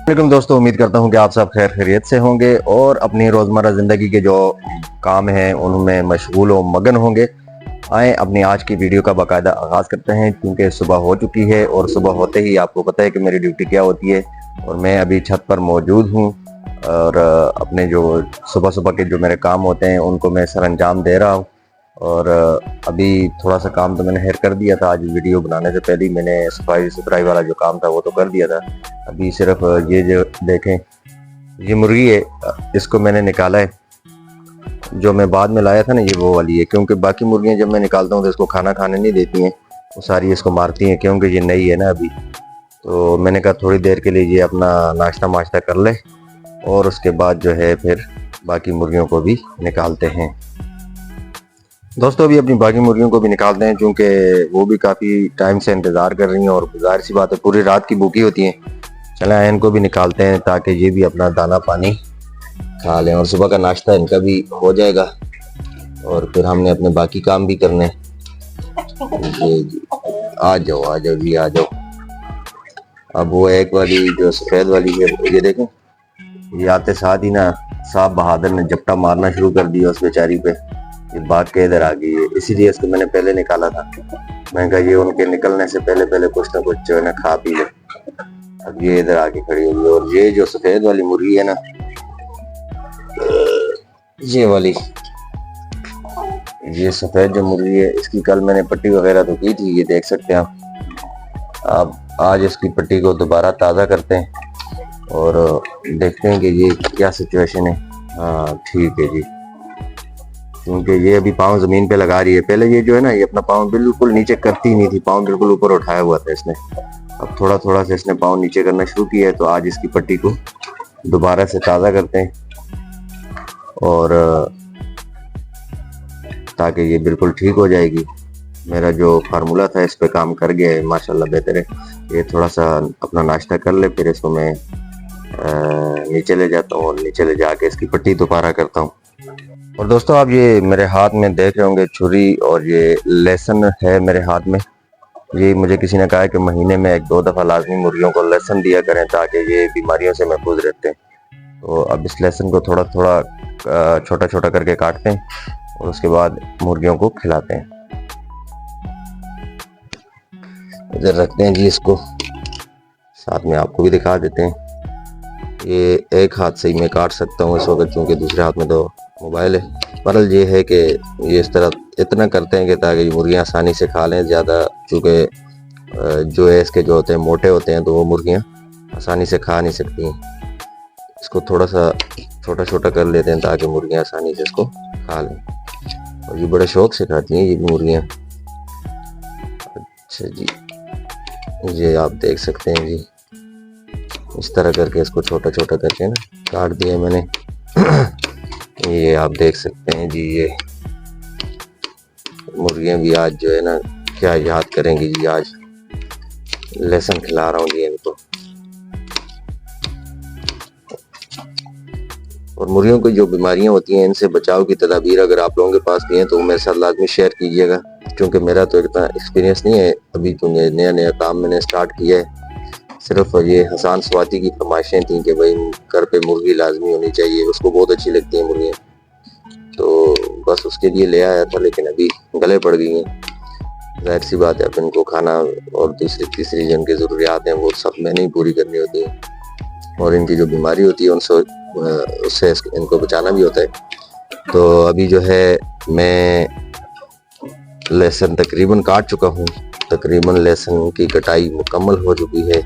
वालेकुम दोस्तों, उम्मीद करता हूं कि आप सब खैर खैरियत से होंगे और अपनी रोज़मर्रा ज़िंदगी के जो काम हैं उनमें मशगूल व मगन होंगे। आए अपनी आज की वीडियो का बाकायदा आगाज़ करते हैं क्योंकि सुबह हो चुकी है और सुबह होते ही आपको पता है कि मेरी ड्यूटी क्या होती है और मैं अभी छत पर मौजूद हूँ और अपने जो सुबह सुबह के जो मेरे काम होते हैं उनको मैं सरअंजाम दे रहा हूँ। और अभी थोड़ा सा काम तो मैंने हेर कर दिया था, आज वीडियो बनाने से पहले ही मैंने सफाई सुथराई वाला जो काम था वो तो कर दिया था। अभी सिर्फ ये जो देखें, ये मुर्गी है, इसको मैंने निकाला है। जो मैं बाद में लाया था ना, ये वो वाली है, क्योंकि बाकी मुर्गियां जब मैं निकालता हूँ तो इसको खाना खाने नहीं देती हैं, वो सारी इसको मारती हैं क्योंकि ये नई है ना अभी। तो मैंने कहा थोड़ी देर के लिए ये अपना नाश्ता माश्ता कर ले और उसके बाद जो है फिर बाकी मुर्गियों को भी निकालते हैं। दोस्तों अभी अपनी बाकी मुर्गियों को भी निकालते हैं क्योंकि वो भी काफ़ी टाइम से इंतज़ार कर रही हैं और जाहिर सी बात है पूरी रात की भूखी होती हैं। चलें इनको भी निकालते हैं ताकि ये भी अपना दाना पानी खा लें और सुबह का नाश्ता इनका भी हो जाएगा और फिर हमने अपने बाकी काम भी करने। जी आ जाओ जी आ जाओ। अब वो एक वाली जो सफ़ेद वाली है ये देखें, ये आते साथ ही ना साहब बहादुर ने झपटा मारना शुरू कर दिया उस बेचारी पे। ये भाग के इधर आ गई है, इसीलिए इसको मैंने पहले निकाला था। मैं कहा ये उनके निकलने से पहले पहले कुछ ना कुछ जो है ना खा पी ले। अब ये इधर आके खड़ी हुई है और ये जो सफेद वाली मुर्गी है ना, ये वाली, ये सफेद जो मुर्गी है इसकी कल मैंने पट्टी वगैरह तो की थी, ये देख सकते हैं आप। अब आज इसकी पट्टी को दोबारा ताज़ा करते हैं और देखते हैं कि ये क्या सिचुएशन है। हाँ ठीक है जी, क्योंकि ये अभी पाँव ज़मीन पे लगा रही है। पहले ये जो है ना, ये अपना पाँव बिल्कुल नीचे करती ही नहीं थी, पाँव बिल्कुल ऊपर उठाया हुआ था इसने। अब थोड़ा थोड़ा से इसने पाँव नीचे करना शुरू किया है, तो आज इसकी पट्टी को दोबारा से ताज़ा करते हैं और ताकि ये बिल्कुल ठीक हो जाएगी। मेरा जो फार्मूला था इस पे काम कर गया है माशाल्लाह, बेहतर है। ये थोड़ा सा अपना नाश्ता कर ले, फिर इसको मैं नीचे ले जाता हूँ और नीचे ले जाके इसकी पट्टी दोबारा करता हूँ। और दोस्तों आप ये मेरे हाथ में देख रहे होंगे छुरी और ये लहसुन है मेरे हाथ में। ये मुझे किसी ने कहा है कि महीने में 1-2 दफ़ा लाजमी मुर्गियों को लहसुन दिया करें ताकि ये बीमारियों से महफूज रहते हैं। तो अब इस लहसुन को थोड़ा थोड़ा छोटा छोटा करके काटते हैं और उसके बाद मुर्गियों को खिलाते हैं। इधर रखते हैं जी इसको, साथ में आपको भी दिखा देते हैं। ये एक हाथ से ही मैं काट सकता हूँ इस वक्त, क्योंकि दूसरे हाथ में तो मोबाइल है। परल ये है कि ये इस तरह इतना करते हैं कि ताकि मुर्गियाँ आसानी से खा लें। ज़्यादा चूँकि जो है इसके जो होते हैं मोटे होते हैं, तो वो मुर्गियाँ आसानी से खा नहीं सकती हैं। इसको थोड़ा सा छोटा छोटा कर लेते हैं ताकि मुर्गियाँ आसानी से इसको खा लें, और ये बड़े शौक से खाती हैं ये भी मुर्गियाँ। अच्छा जी, ये आप देख सकते हैं जी, इस तरह करके इसको छोटा छोटा करके ना काट दिया मैंने। ये आप देख सकते हैं जी, ये मुर्गियाँ भी आज जो है ना क्या याद करेंगी जी। आज लहसुन खिला रहा हूँ जी इनको। और मुर्गियों की जो बीमारियां होती हैं इनसे बचाव की तदाबीर अगर आप लोगों के पास भी हैं तो मेरे साथ लाजमी शेयर कीजिएगा, क्योंकि मेरा तो इतना एक्सपीरियंस नहीं है। अभी तो नया नया काम मैंने स्टार्ट किया है। सिर्फ ये हसन स्वाति की फरमाइशें थी कि भाई घर पे मुर्गी लाजमी होनी चाहिए, उसको बहुत अच्छी लगती हैं मुर्गियाँ, तो बस उसके लिए ले आया था, लेकिन अभी गले पड़ गई हैं। जाहिर सी बात है, अब इनको खाना और दूसरी तीसरी जो इनकी ज़रूरियात हैं वो सब मैंने ही पूरी करनी होती है, और इनकी जो बीमारी होती है उससे इनको बचाना भी होता है। तो अभी जो है मैं लहसुन तकरीबन काट चुका हूँ, तकरीबन लहसुन की कटाई मुकम्मल हो चुकी है।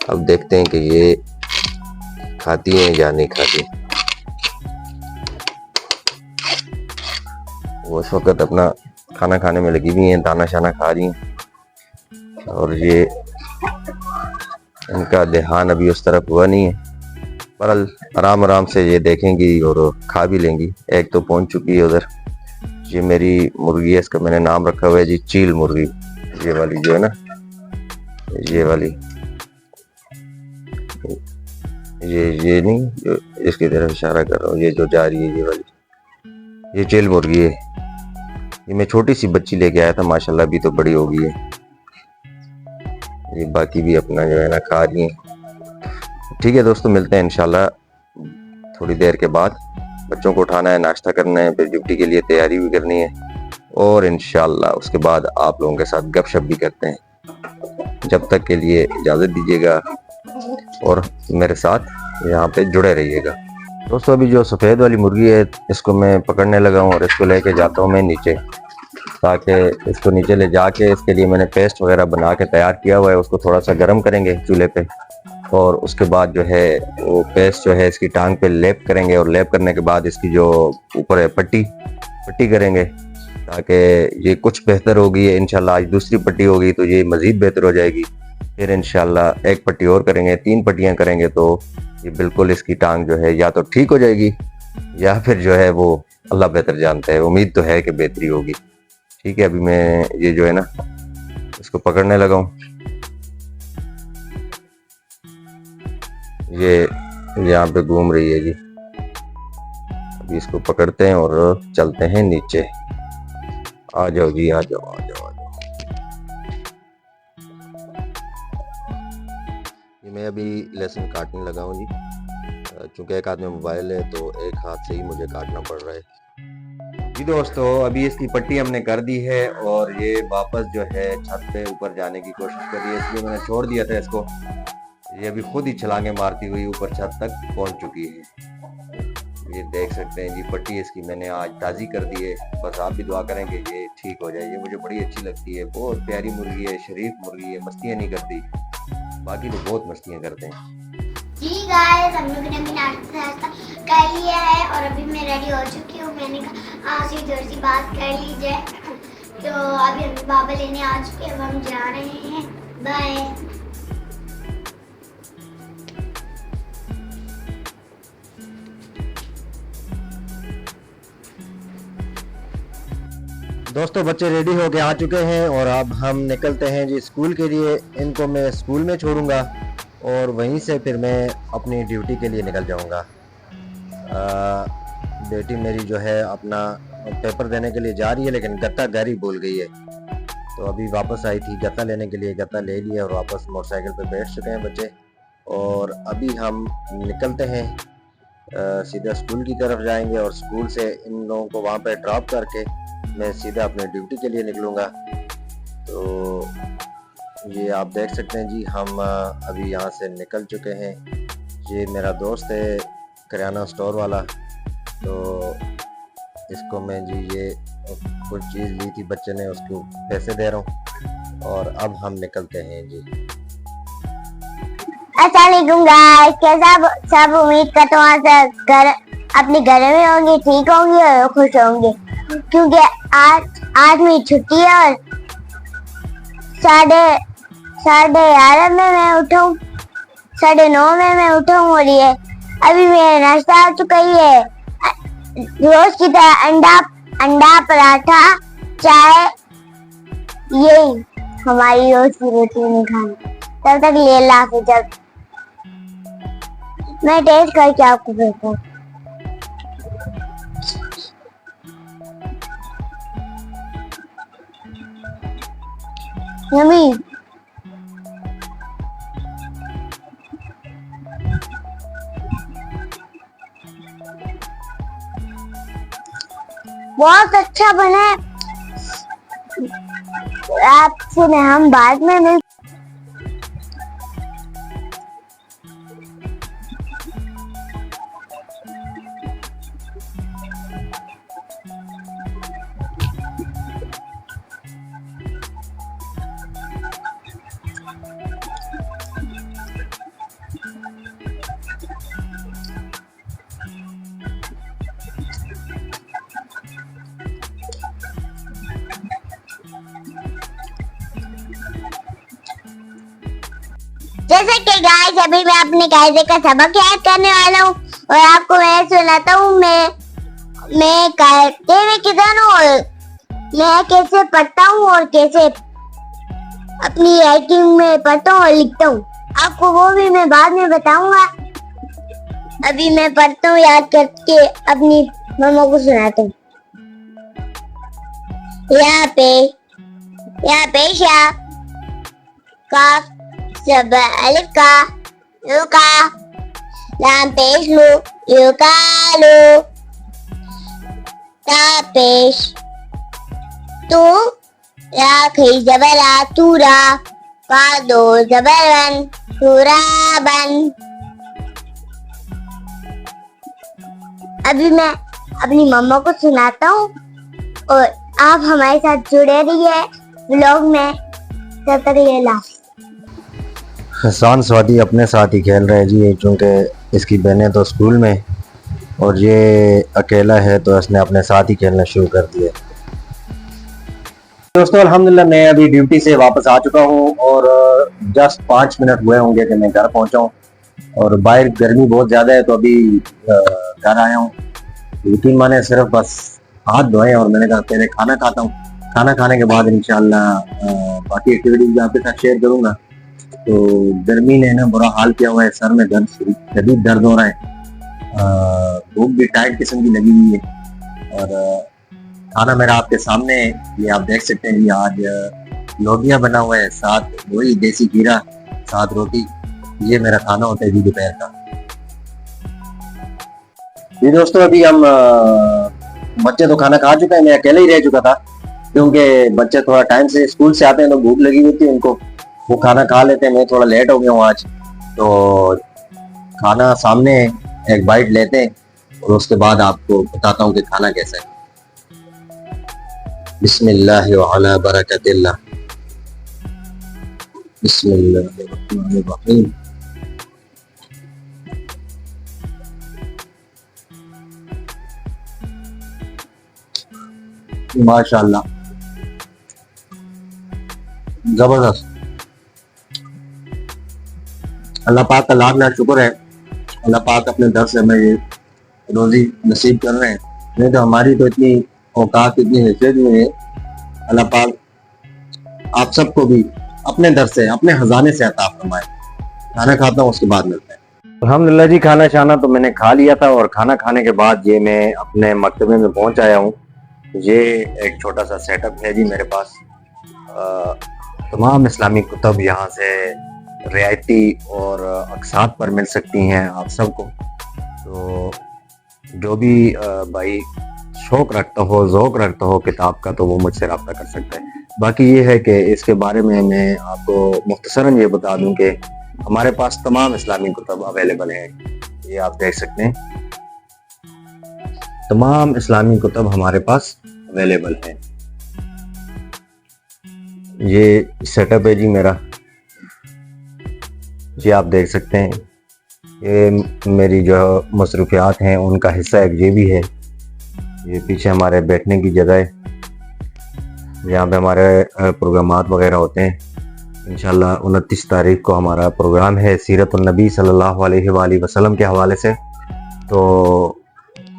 अब देखते हैं कि ये खाती हैं या नहीं खाती। वो इस वक्त अपना खाना खाने में लगी हुई हैं, दाना शाना खा रही हैं, और ये इनका ध्यान अभी उस तरफ हुआ नहीं है, पर आराम आराम से ये देखेंगी और खा भी लेंगी। एक तो पहुंच चुकी है उधर। ये मेरी मुर्गी है, इसका मैंने नाम रखा हुआ है जी चील मुर्गी। ये वाली जो है ना, ये वाली, ये नहीं जो इसकी तरफ इशारा कर रहा हूँ, ये जो जा रही है ये वाली, ये चील मुर्गी है। ये मैं छोटी सी बच्ची लेके आया था, माशाल्लाह अभी तो बड़ी हो गई है। ये बाकी भी अपना जो है ना खा रही हैं। ठीक है दोस्तों, मिलते हैं इंशाल्लाह थोड़ी देर के बाद। बच्चों को उठाना है, नाश्ता करना है, फिर ड्यूटी के लिए तैयारी भी करनी है और इंशाल्लाह उसके बाद आप लोगों के साथ गपशप भी करते हैं। जब तक के लिए इजाज़त दीजिएगा और मेरे साथ यहाँ पे जुड़े रहिएगा। दोस्तों अभी जो सफ़ेद वाली मुर्गी है इसको मैं पकड़ने लगा हूँ और इसको लेके जाता हूँ मैं नीचे, ताकि इसको नीचे ले जाके इसके लिए मैंने पेस्ट वगैरह बना के तैयार किया हुआ है। उसको थोड़ा सा गर्म करेंगे चूल्हे पे और उसके बाद जो है वो पेस्ट जो है इसकी टांग पे लेप करेंगे और लेप करने के बाद इसकी जो ऊपर है पट्टी करेंगे ताकि ये कुछ बेहतर होगी। इंशाल्लाह आज दूसरी पट्टी होगी तो ये मज़ीद बेहतर हो जाएगी। फिर इंशाल्लाह एक पट्टी और करेंगे, 3 पट्टियाँ करेंगे तो ये बिल्कुल इसकी टांग जो है या तो ठीक हो जाएगी या फिर जो है वो अल्लाह बेहतर जानता है। उम्मीद तो है कि बेहतरी होगी। ठीक है, अभी मैं ये जो है ना इसको पकड़ने लगा हूँ। ये यहाँ पे घूम रही है जी। अभी इसको पकड़ते हैं और चलते हैं नीचे। आ जाओ जी, आ जाओ आ जाओ आ जाओ। ये मैं अभी लहसुन काटने लगा हूँ जी। चूंकि एक हाथ में मोबाइल है तो एक हाथ से ही मुझे काटना पड़ रहा है जी। दोस्तों अभी इसकी पट्टी हमने कर दी है और ये वापस जो है छत पे ऊपर जाने की कोशिश कर रही है, इसलिए मैंने छोड़ दिया था इसको। ये अभी खुद ही छलांगे मारती हुई ऊपर छत तक पहुंच चुकी है। ये देख सकते हैं जी, पट्टी इसकी मैंने आज ताज़ी कर दी है। बस आप भी दुआ करेंगे ये ठीक हो जाए। ये मुझे बड़ी अच्छी लगती है, बहुत प्यारी मुर्गी है, शरीफ मुर्गी है, मस्तियाँ नहीं करती। बाकी तो बहुत मस्तियाँ करते हैं जी गाइस, हम लोग ने भी नाश्ता कर लिया है और अभी मैं रेडी हो चुकी हूँ। मैंने कहा आज ही थोड़ी सी बात कर ली जाए, तो अभी हम बाबा लेने आ चुके हैं, अब हम जा रहे हैं। बाय। दोस्तों बच्चे रेडी होके आ चुके हैं और अब हम निकलते हैं जी स्कूल के लिए। इनको मैं स्कूल में छोड़ूंगा और वहीं से फिर मैं अपनी ड्यूटी के लिए निकल जाऊंगा। बेटी मेरी जो है अपना पेपर देने के लिए जा रही है, लेकिन गत्ता घर ही भूल गई है। तो अभी वापस आई थी गत्ता लेने के लिए, गत्ता ले लिया और वापस मोटरसाइकिल पे बैठ चुके हैं बच्चे। और अभी हम निकलते हैं, सीधा स्कूल की तरफ जाएंगे और स्कूल से इन लोगों को वहाँ पे ड्रॉप करके मैं सीधा अपने ड्यूटी के लिए निकलूँगा। तो ये आप देख सकते हैं जी, हम अभी यहाँ से निकल चुके हैं। ये मेरा दोस्त है किराना स्टोर वाला, तो इसको मैं जी ये कुछ चीज़ ली थी बच्चे ने, उसको पैसे दे रहा हूँ और अब हम निकलते हैं जी। अस्सलाम वालेकुम गाइस, कैसा सब उम्मीद करता हूँ घर अपने घर में होंगे, ठीक होंगे और खुश होंगे, क्योंकि आज मेरी छुट्टी है और साढ़े 11 में मैं उठाऊँ, 9:30 में मैं उठाऊँ और ये अभी मेरा नाश्ता आ चुका ही है। रोज की तरह अंडा पराठा चाय, यही हमारी रोज की रूटीन है खाना। तब तक ले ला के जब मैं टेस्ट करके आपको बताऊँ। यम्मी। बहुत अच्छा बना है। आपसे हम बाद में मिल जैसे कि गाइस अभी मैं अपने कायदे का सबक याद करने वाला हूँ और आपको मैं सुनाता हूँ मैं कायदे में किसान हूँ और मैं कैसे पढ़ता हूँ और कैसे अपनी राइटिंग में पढ़ता हूँ और लिखता हूँ। आपको वो भी मैं बाद में बताऊंगा। अभी मैं पढ़ता हूँ, याद करके अपनी मम्मा को सुनाता हूँ। यहाँ पे शा काफ सब अलिफ का Yuka. Lampesh lu. Yuka lu. Tapesh. Tu. Rakhi zabala tura. Pado zabalan. Turaban. अभी मैं अपनी मम्मा को सुनाता हूँ और आप हमारे साथ जुड़े रहिए व्लॉग में तब तक ये लास्ट। हसान स्वाति अपने साथ ही खेल रहे जी, क्योंकि इसकी बहनें तो स्कूल में और ये अकेला है तो इसने अपने साथ ही खेलना शुरू कर दिया। दोस्तों अल्हम्दुलिल्लाह मैं अभी ड्यूटी से वापस आ चुका हूँ और जस्ट 5 मिनट हुए होंगे कि मैं घर पहुँचा हूँ और बाहर गर्मी बहुत ज़्यादा है, तो अभी घर आया हूँ। यकीन माने सिर्फ बस हाथ धोए और मैंने कहा पहले खाना खाता हूँ, खाना खाने के बाद इंशाल्लाह बाकी एक्टिविटीज आपके साथ शेयर करूंगा। तो गर्मी ने ना बुरा हाल किया हुआ है, सर में दर्द शदीद दर्द हो रहा है, भूख भी टाइट किस्म की लगी हुई है। और खाना मेरा आपके सामने है, ये आप देख सकते हैं। ये आज लोबिया बना हुआ है, साथ वही देसी खीरा, साथ रोटी। ये मेरा खाना होता है जी दोपहर का। जी दोस्तों अभी हम बच्चे तो खाना खा चुके हैं, मैं अकेले ही रह चुका था क्योंकि बच्चे थोड़ा टाइम से स्कूल से आते हैं तो भूख लगी होती है उनको, वो खाना खा लेते हैं। मैं थोड़ा लेट हो गया हूँ आज, तो खाना सामने एक बाइट लेते हैं और उसके बाद आपको बताता हूँ कि खाना कैसा है। बिस्मिल्लाह व अला बरकतिल्लाह। बिस्मिल्लाहिर्रहमानिर्रहीम। माशाल्लाह जबरदस्त। अल्लाह पाक का लाख लाख शुक्र है, अल्लाह पाक अपने दर से हमें ये रोजी नसीब कर रहे हैं, नहीं तो हमारी तो इतनी औकात इतनी हैसियत नहीं है। अल्लाह पाक आप सबको भी अपने दर से अपने खजाने से अता फरमाए। खाना खाता हूँ उसके बाद मिलते हैं। अल्हम्दुलिल्लाह जी खाना शाना तो मैंने खा लिया था और खाना खाने के बाद ये मैं अपने मकतबे में पहुंच आया हूँ। ये एक छोटा सा सेटअप है जी मेरे पास, तमाम इस्लामी कुतब यहाँ से रियायती और अक़सात पर मिल सकती हैं आप सबको। तो जो भी भाई शौक़ रखता हो, ज़ौक़ रखता हो किताब का, तो वो मुझसे रब्ता कर सकता है। बाकी ये है कि इसके बारे में मैं आपको मुख्तसरन ये बता दूं कि हमारे पास तमाम इस्लामी कुतब अवेलेबल हैं। ये आप देख सकते हैं, तमाम इस्लामी कुतब हमारे पास अवेलेबल हैं। ये सेटअप है जी मेरा, ये आप देख सकते हैं। ये मेरी जो मसरूफियात हैं उनका हिस्सा एक ये भी है। ये पीछे हमारे बैठने की जगह है, यहाँ पे हमारे प्रोग्रामात वगैरह होते हैं। इंशाल्लाह 29 तारीख को हमारा प्रोग्राम है सीरतुन नबी सल्लल्लाहु अलैहि वसल्लम के हवाले से, तो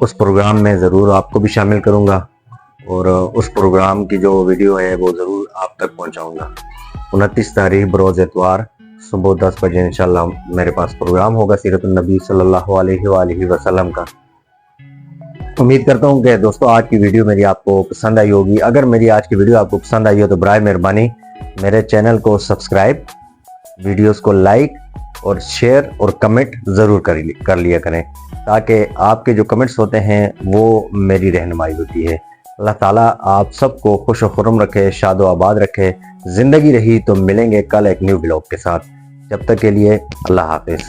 उस प्रोग्राम में ज़रूर आपको भी शामिल करूँगा और उस प्रोग्राम की जो वीडियो है वो ज़रूर आप तक पहुँचाऊँगा। 29 तारीख बरोज़ इतवार सुबह 10 बजे इंशाल्लाह मेरे पास प्रोग्राम होगा सीरतुन नबी सल्लल्लाहु अलैहि वसल्लम का। उम्मीद करता हूँ कि दोस्तों आज की वीडियो मेरी आपको पसंद आई होगी। अगर मेरी आज की वीडियो आपको पसंद आई हो तो बराए मेहरबानी मेरे चैनल को सब्सक्राइब, वीडियोस को लाइक और शेयर और कमेंट ज़रूर कर लिया करें, ताकि आपके जो कमेंट्स होते हैं वो मेरी रहनुमाई होती है। अल्लाह ताला आप सबको खुश और खुर्रम रखे, शादो आबाद रखे। ज़िंदगी रही तो मिलेंगे कल एक न्यू ब्लॉग के साथ। जब तक के लिए अल्लाह हाफिज़।